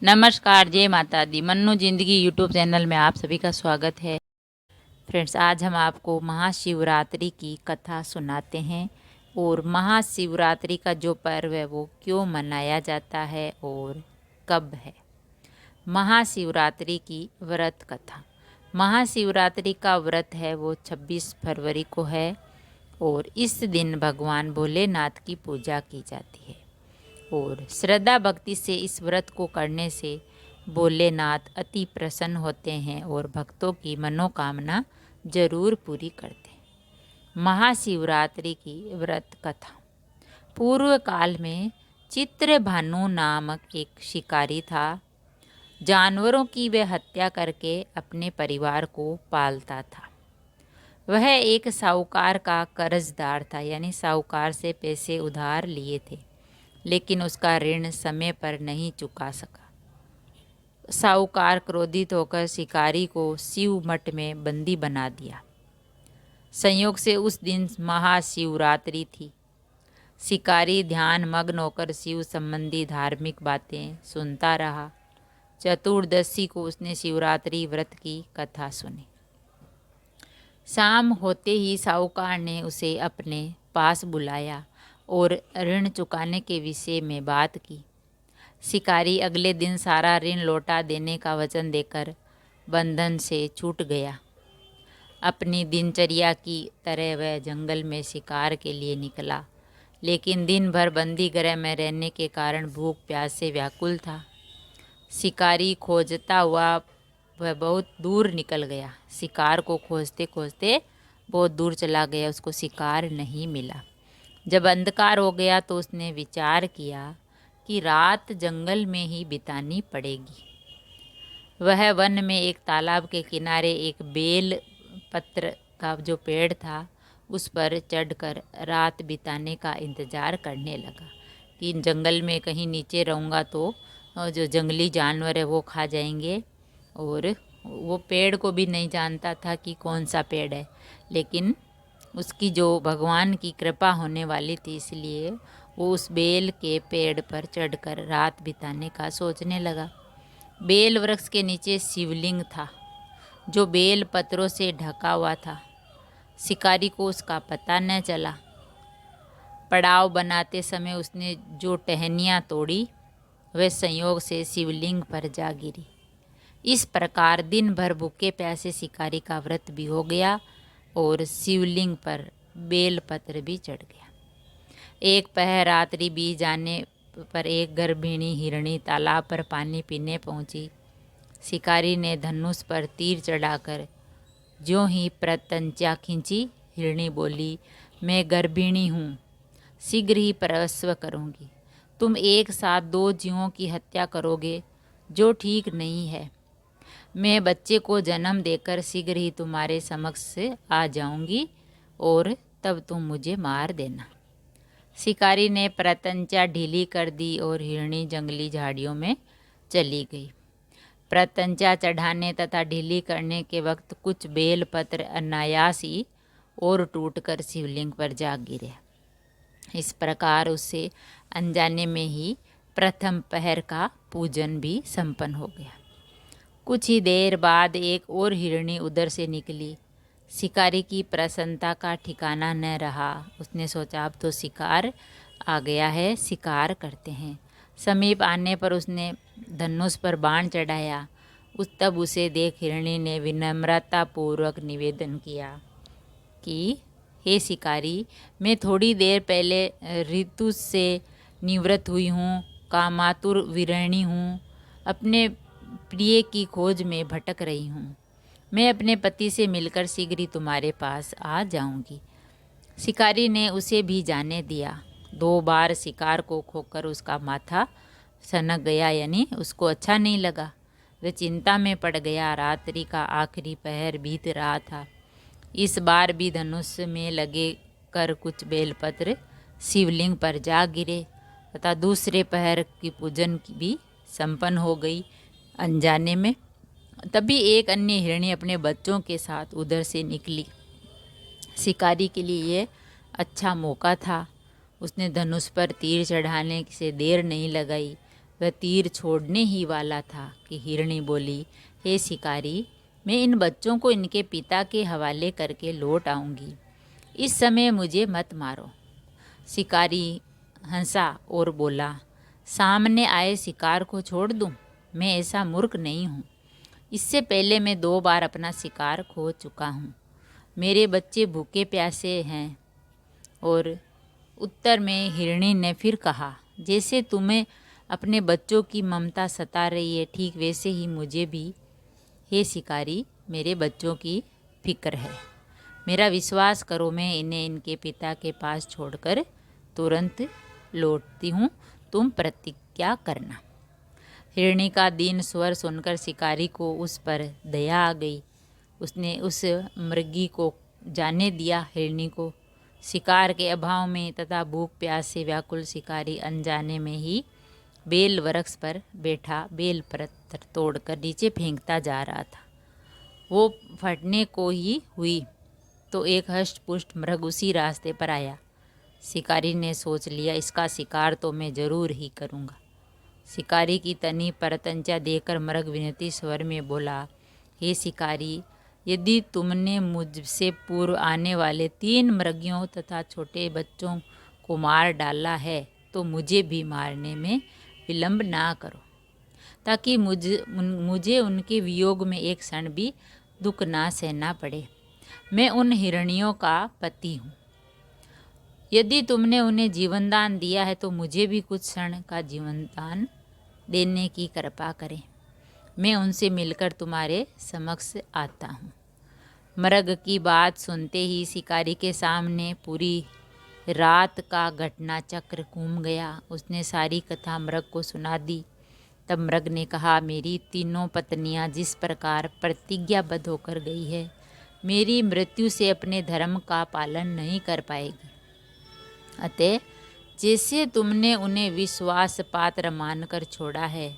नमस्कार, जय माता दी। मन्नू जिंदगी यूट्यूब चैनल में आप सभी का स्वागत है। फ्रेंड्स, आज हम आपको महाशिवरात्रि की कथा सुनाते हैं और महाशिवरात्रि का जो पर्व है वो क्यों मनाया जाता है और कब है। महाशिवरात्रि की व्रत कथा। महाशिवरात्रि का व्रत है वो 26 फरवरी को है और इस दिन भगवान भोलेनाथ की पूजा की जाती है और श्रद्धा भक्ति से इस व्रत को करने से भोलेनाथ अति प्रसन्न होते हैं और भक्तों की मनोकामना जरूर पूरी करते हैं। महाशिवरात्रि की व्रत कथा। पूर्व काल में चित्रभानु नामक एक शिकारी था। जानवरों की वह हत्या करके अपने परिवार को पालता था। वह एक साहूकार का कर्जदार था, यानी साहूकार से पैसे उधार लिए थे, लेकिन उसका ऋण समय पर नहीं चुका सका। साहूकार क्रोधित होकर शिकारी को शिव मठ में बंदी बना दिया। संयोग से उस दिन महाशिवरात्रि थी। शिकारी ध्यान मग्न होकर शिव संबंधी धार्मिक बातें सुनता रहा। चतुर्दशी को उसने शिवरात्रि व्रत की कथा सुनी। शाम होते ही साहूकार ने उसे अपने पास बुलाया और ऋण चुकाने के विषय में बात की। शिकारी अगले दिन सारा ऋण लौटा देने का वचन देकर बंधन से छूट गया। अपनी दिनचर्या की तरह वह जंगल में शिकार के लिए निकला, लेकिन दिन भर बंदी गृह में रहने के कारण भूख प्यास से व्याकुल था। शिकारी खोजता हुआ वह बहुत दूर निकल गया। शिकार को खोजते खोजते बहुत दूर चला गया, उसको शिकार नहीं मिला। जब अंधकार हो गया तो उसने विचार किया कि रात जंगल में ही बितानी पड़ेगी। वह वन में एक तालाब के किनारे एक बेल पत्र का जो पेड़ था उस पर चढ़कर रात बिताने का इंतज़ार करने लगा कि जंगल में कहीं नीचे रहूँगा तो जो जंगली जानवर है वो खा जाएंगे। और वो पेड़ को भी नहीं जानता था कि कौन सा पेड़ है, लेकिन उसकी जो भगवान की कृपा होने वाली थी, इसलिए वो उस बेल के पेड़ पर चढ़कर रात बिताने का सोचने लगा। बेल वृक्ष के नीचे शिवलिंग था जो बेल पत्रों से ढका हुआ था। शिकारी को उसका पता न चला। पड़ाव बनाते समय उसने जो टहनियाँ तोड़ी वह संयोग से शिवलिंग पर जा गिरी। इस प्रकार दिन भर भूखे प्यासे शिकारी का व्रत भी हो गया और शिवलिंग पर बेलपत्र भी चढ़ गया। एक पहर रात्रि बीत जाने पर एक गर्भिणी हिरणी तालाब पर पानी पीने पहुंची। शिकारी ने धनुष पर तीर चढ़ाकर ज्यों ही प्रत्यंचा खींची, हिरणी बोली, मैं गर्भिणी हूँ, शीघ्र ही प्रसव करूँगी। तुम एक साथ 2 जीवों की हत्या करोगे, जो ठीक नहीं है। मैं बच्चे को जन्म देकर शीघ्र ही तुम्हारे समक्ष आ जाऊंगी और तब तुम मुझे मार देना। शिकारी ने प्रत्यंचा ढीली कर दी और हिरणी जंगली झाड़ियों में चली गई। प्रत्यंचा चढ़ाने तथा ढीली करने के वक्त कुछ बेलपत्र अनायास ही और टूटकर शिवलिंग पर जा गिरे। इस प्रकार उससे अनजाने में ही प्रथम पहर का पूजन भी संपन्न हो गया। कुछ ही देर बाद एक और हिरणी उधर से निकली। शिकारी की प्रसन्नता का ठिकाना न रहा। उसने सोचा, अब तो शिकार आ गया है, शिकार करते हैं। समीप आने पर उसने धनुष पर बाण चढ़ाया। तब उसे देख हिरणी ने विनम्रतापूर्वक निवेदन किया कि हे शिकारी, मैं थोड़ी देर पहले ऋतु से निवृत्त हुई हूँ, कामातुर वीरणी हूँ, अपने प्रिय की खोज में भटक रही हूँ। मैं अपने पति से मिलकर शीघ्र ही तुम्हारे पास आ जाऊंगी। शिकारी ने उसे भी जाने दिया। 2 बार शिकार को खोकर उसका माथा सनक गया, यानी उसको अच्छा नहीं लगा। वह चिंता में पड़ गया। रात्रि का आखिरी पहर बीत रहा था। इस बार भी धनुष में लगे कर कुछ बेलपत्र शिवलिंग पर जा गिरे तथा दूसरे पहर की पूजन भी संपन्न हो गई अनजाने में। तभी एक अन्य हिरणी अपने बच्चों के साथ उधर से निकली। शिकारी के लिए ये अच्छा मौका था। उसने धनुष पर तीर चढ़ाने से देर नहीं लगाई। वह तीर छोड़ने ही वाला था कि हिरणी बोली, हे शिकारी, मैं इन बच्चों को इनके पिता के हवाले करके लौट आऊँगी। इस समय मुझे मत मारो। शिकारी हंसा और बोला, सामने आए शिकार को छोड़ दूं? मैं ऐसा मूर्ख नहीं हूँ। इससे पहले मैं 2 बार अपना शिकार खो चुका हूँ। मेरे बच्चे भूखे प्यासे हैं। और उत्तर में हिरणी ने फिर कहा, जैसे तुम्हें अपने बच्चों की ममता सता रही है, ठीक वैसे ही मुझे भी, हे शिकारी, मेरे बच्चों की फिक्र है। मेरा विश्वास करो, मैं इन्हें इनके पिता के पास छोड़कर तुरंत लौटती हूँ। तुम प्रतिज्ञा करना। हिरणी का दीन स्वर सुनकर शिकारी को उस पर दया आ गई। उसने उस मृगी को जाने दिया। हिरणी को शिकार के अभाव में तथा भूख प्यास से व्याकुल शिकारी अनजाने में ही बेल वृक्ष पर बैठा बेल पत्थर तोड़कर नीचे फेंकता जा रहा था। वो फटने को ही हुई तो एक हष्ट पुष्ट मृग उसी रास्ते पर आया। शिकारी ने सोच लिया, इसका शिकार तो मैं जरूर ही करूँगा। शिकारी की तनी पर तंचा देकर मृग विनती स्वर में बोला, हे शिकारी, यदि तुमने मुझसे पूर्व आने वाले 3 मृगियों तथा छोटे बच्चों को मार डाला है तो मुझे भी मारने में विलंब ना करो, ताकि मुझे उनके वियोग में एक क्षण भी दुख ना सहना पड़े। मैं उन हिरणियों का पति हूँ। यदि तुमने उन्हें जीवनदान दिया है तो मुझे भी कुछ क्षण का जीवनदान देने की कृपा करें। मैं उनसे मिलकर तुम्हारे समक्ष आता हूँ। मृग की बात सुनते ही शिकारी के सामने पूरी रात का घटना चक्र घूम गया। उसने सारी कथा मृग को सुना दी। तब मृग ने कहा, मेरी 3 पत्नियां जिस प्रकार प्रतिज्ञाबद्ध होकर गई है, मेरी मृत्यु से अपने धर्म का पालन नहीं कर पाएगी। अतः जैसे तुमने उन्हें विश्वास पात्र मानकर छोड़ा है,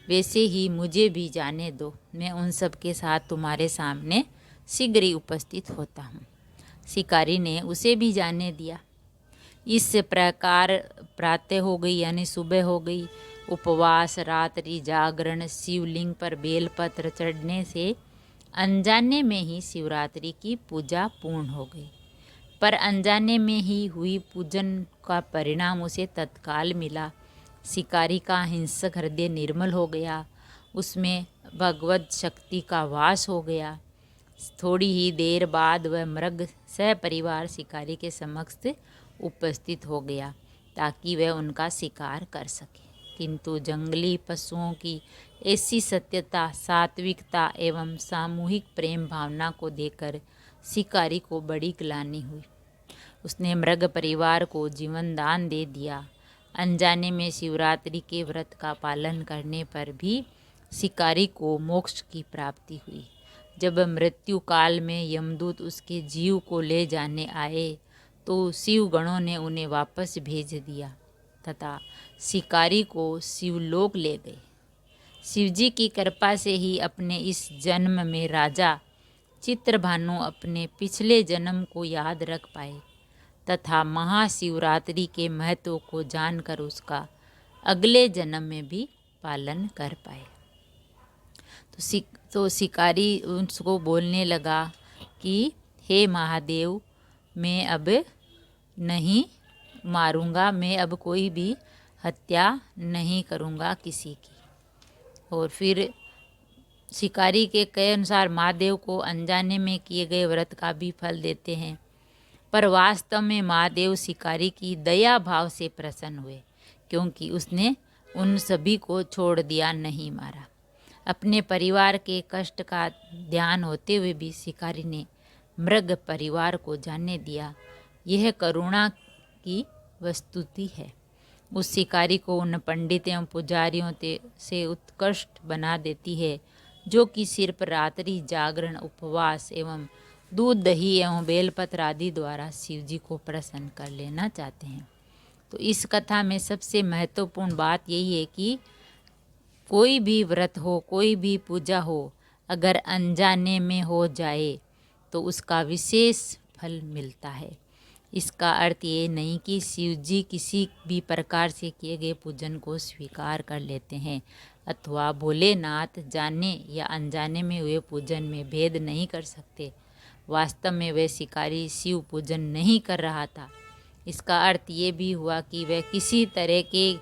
वैसे ही मुझे भी जाने दो। मैं उन सब के साथ तुम्हारे सामने शीघ्र ही उपस्थित होता हूँ। शिकारी ने उसे भी जाने दिया। इस प्रकार प्रातः हो गई, यानी सुबह हो गई। उपवास, रात्रि जागरण, शिवलिंग पर बेलपत्र चढ़ने से अनजाने में ही शिवरात्रि की पूजा पूर्ण हो गई। पर अनजाने में ही हुई पूजन का परिणाम उसे तत्काल मिला। शिकारी का हिंसक हृदय निर्मल हो गया, उसमें भगवत शक्ति का वास हो गया। थोड़ी ही देर बाद वह मृग सहपरिवार शिकारी के समक्ष उपस्थित हो गया ताकि वह उनका शिकार कर सके। किंतु जंगली पशुओं की ऐसी सत्यता, सात्विकता एवं सामूहिक प्रेम भावना को देखकर शिकारी को बड़ी ग्लानि हुई। उसने मृग परिवार को जीवन दान दे दिया। अनजाने में शिवरात्रि के व्रत का पालन करने पर भी शिकारी को मोक्ष की प्राप्ति हुई। जब मृत्यु काल में यमदूत उसके जीव को ले जाने आए तो शिव गणों ने उन्हें वापस भेज दिया तथा शिकारी को शिवलोक ले गए। शिवजी की कृपा से ही अपने इस जन्म में राजा चित्रभानु अपने पिछले जन्म को याद रख पाए तथा महाशिवरात्रि के महत्व को जानकर उसका अगले जन्म में भी पालन कर पाए। तो शिकारी उसको बोलने लगा कि हे महादेव, मैं अब नहीं मारूंगा, मैं अब कोई भी हत्या नहीं करूंगा किसी की। और फिर शिकारी के कहे अनुसार महादेव को अनजाने में किए गए व्रत का भी फल देते हैं, पर वास्तव में महादेव शिकारी की दया भाव से प्रसन्न हुए, क्योंकि उसने उन सभी को छोड़ दिया, नहीं मारा। अपने परिवार के कष्ट का ध्यान होते हुए भी शिकारी ने मृग परिवार को जाने दिया। यह करुणा की वस्तुति है। उस शिकारी को उन पंडित एवं पुजारियों से उत्कृष्ट बना देती है जो कि सिर्फ रात्रि जागरण, उपवास एवं दूध, दही एवं बेलपत्र आदि द्वारा शिव जी को प्रसन्न कर लेना चाहते हैं। तो इस कथा में सबसे महत्वपूर्ण बात यही है कि कोई भी व्रत हो, कोई भी पूजा हो, अगर अनजाने में हो जाए तो उसका विशेष फल मिलता है। इसका अर्थ ये नहीं कि शिव जी किसी भी प्रकार से किए गए पूजन को स्वीकार कर लेते हैं अथवा भोलेनाथ जाने या अनजाने में हुए पूजन में भेद नहीं कर सकते। वास्तव में वह शिकारी शिव पूजन नहीं कर रहा था। इसका अर्थ ये भी हुआ कि वह किसी तरह के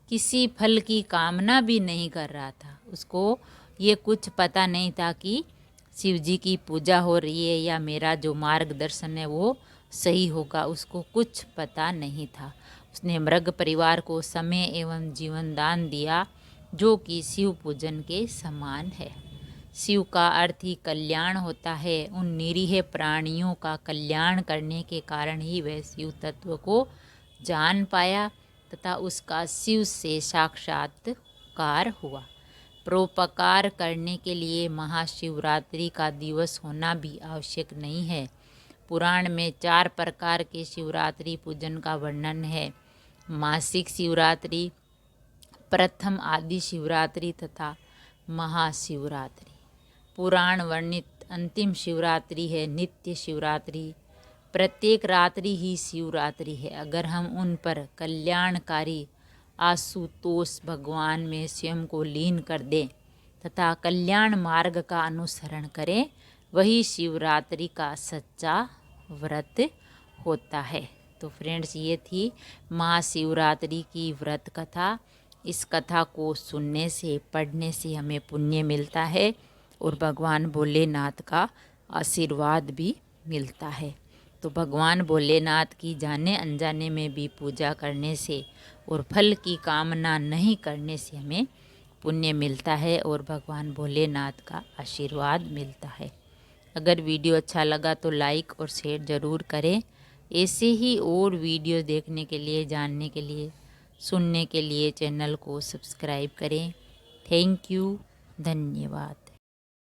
किसी फल की कामना भी नहीं कर रहा था। उसको ये कुछ पता नहीं था कि शिव जी की पूजा हो रही है या मेरा जो मार्गदर्शन है वो सही होगा, उसको कुछ पता नहीं था। उसने मृग परिवार को समय एवं जीवन दान दिया, जो कि शिव पूजन के समान है। शिव का अर्थ ही कल्याण होता है। उन निरीह प्राणियों का कल्याण करने के कारण ही वह शिव तत्व को जान पाया तथा उसका शिव से साक्षात्कार हुआ। परोपकार करने के लिए महाशिवरात्रि का दिवस होना भी आवश्यक नहीं है। पुराण में 4 प्रकार के शिवरात्रि पूजन का वर्णन है। मासिक शिवरात्रि, प्रथम आदि शिवरात्रि तथा महाशिवरात्रि। पुराण वर्णित अंतिम शिवरात्रि है नित्य शिवरात्रि। प्रत्येक रात्रि ही शिवरात्रि है अगर हम उन पर कल्याणकारी आशुतोष भगवान में स्वयं को लीन कर दें तथा कल्याण मार्ग का अनुसरण करें, वही शिवरात्रि का सच्चा व्रत होता है। तो फ्रेंड्स, ये थी महाशिवरात्रि की व्रत कथा। इस कथा को सुनने से, पढ़ने से हमें पुण्य मिलता है और भगवान भोलेनाथ का आशीर्वाद भी मिलता है। तो भगवान भोलेनाथ की जाने अनजाने में भी पूजा करने से और फल की कामना नहीं करने से हमें पुण्य मिलता है और भगवान भोलेनाथ का आशीर्वाद मिलता है। अगर वीडियो अच्छा लगा तो लाइक और शेयर ज़रूर करें। ऐसे ही और वीडियो देखने के लिए, जानने के लिए, सुनने के लिए चैनल को सब्सक्राइब करें। थैंक यू, धन्यवाद।